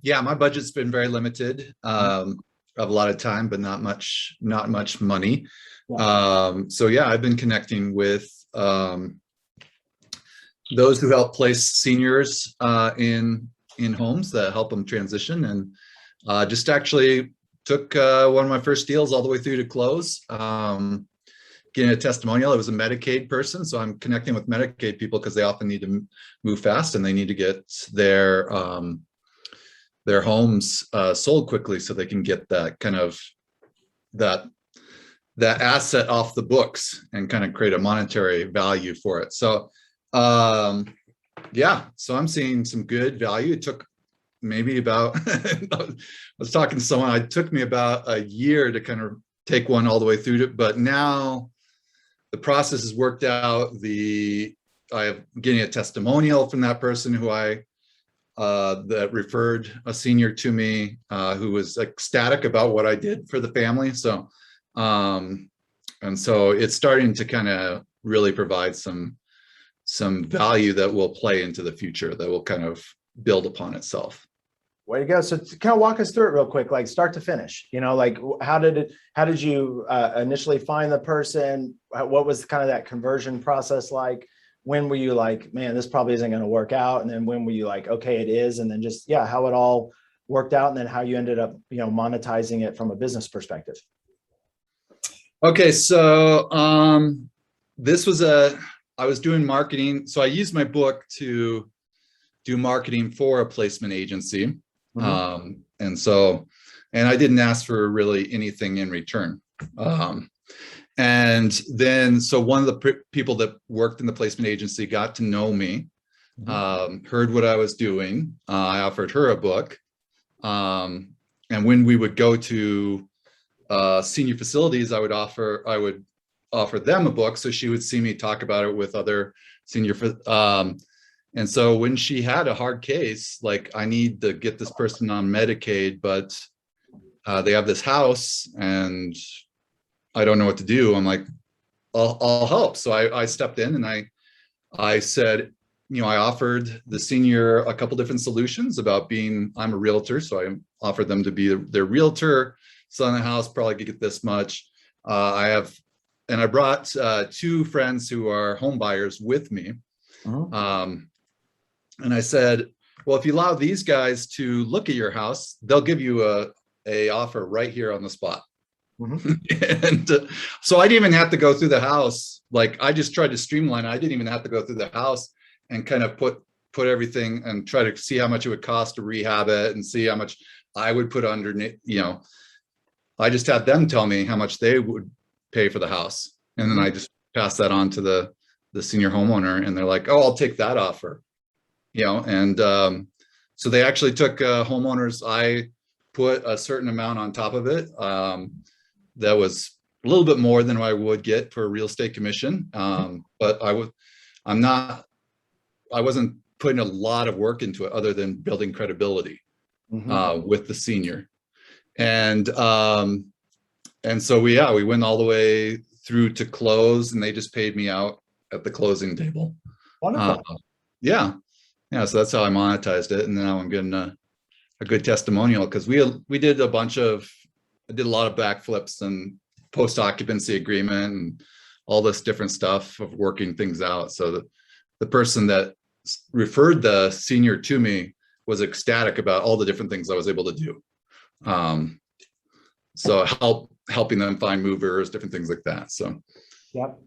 Yeah, my budget's been very limited. I have a lot of time, but not much money. Yeah. So yeah, I've been connecting with those who help place seniors in homes that help them transition, and just actually took one of my first deals all the way through to close. Getting a testimonial. It was a Medicaid person, so I'm connecting with Medicaid people because they often need to move fast and they need to get their homes sold quickly so they can get that kind of that asset off the books and kind of create a monetary value for it. So yeah, so I'm seeing some good value. It took maybe about I was talking to someone, it took me about a year to kind of take one all the way through it, but now the process has worked out. I'm getting a testimonial from that person who that referred a senior to me, who was ecstatic about what I did for the family. So, and so it's starting to kind of really provide some value that will play into the future, that will kind of build upon itself. Way to go. So kind of walk us through it real quick, like start to finish, like how did you initially find the person? What was kind of that conversion process like? When were you like, man, this probably isn't going to work out? And then when were you like, okay, it is? And then just, yeah, how it all worked out, and then how you ended up, monetizing it from a business perspective. Okay. So, I was doing marketing. So I used my book to do marketing for a placement agency. And I didn't ask for really anything in return. And then, so one of the people that worked in the placement agency got to know me, heard what I was doing. I offered her a book. And when we would go to senior facilities, I would offer them a book, so she would see me talk about it with other senior. And so when she had a hard case, like, I need to get this person on Medicaid, but they have this house and I don't know what to do. I'm like, I'll help. So I stepped in and I said, I offered the senior a couple different solutions about I'm a realtor. So I offered them to be their realtor, selling the house, probably could get this much. I brought two friends who are home buyers with me. And I said, well, if you allow these guys to look at your house, they'll give you a offer right here on the spot. And so I didn't even have to go through the house. Like, I just tried to streamline it. I didn't even have to go through the house and kind of put everything and try to see how much it would cost to rehab it and see how much I would put underneath. I just had them tell me how much they would pay for the house. And then I just passed that on to the senior homeowner, and they're like, oh, I'll take that offer. And so they actually took homeowners. I put a certain amount on top of it. That was a little bit more than I would get for a real estate commission. But I wasn't putting a lot of work into it other than building credibility with the senior. And so we went all the way through to close, and they just paid me out at the closing table. Wonderful. Yeah. So that's how I monetized it. And now I'm getting a good testimonial, because I did a lot of backflips and post-occupancy agreement and all this different stuff of working things out. So the person that referred the senior to me was ecstatic about all the different things I was able to do. So helping them find movers, different things like that. So yep.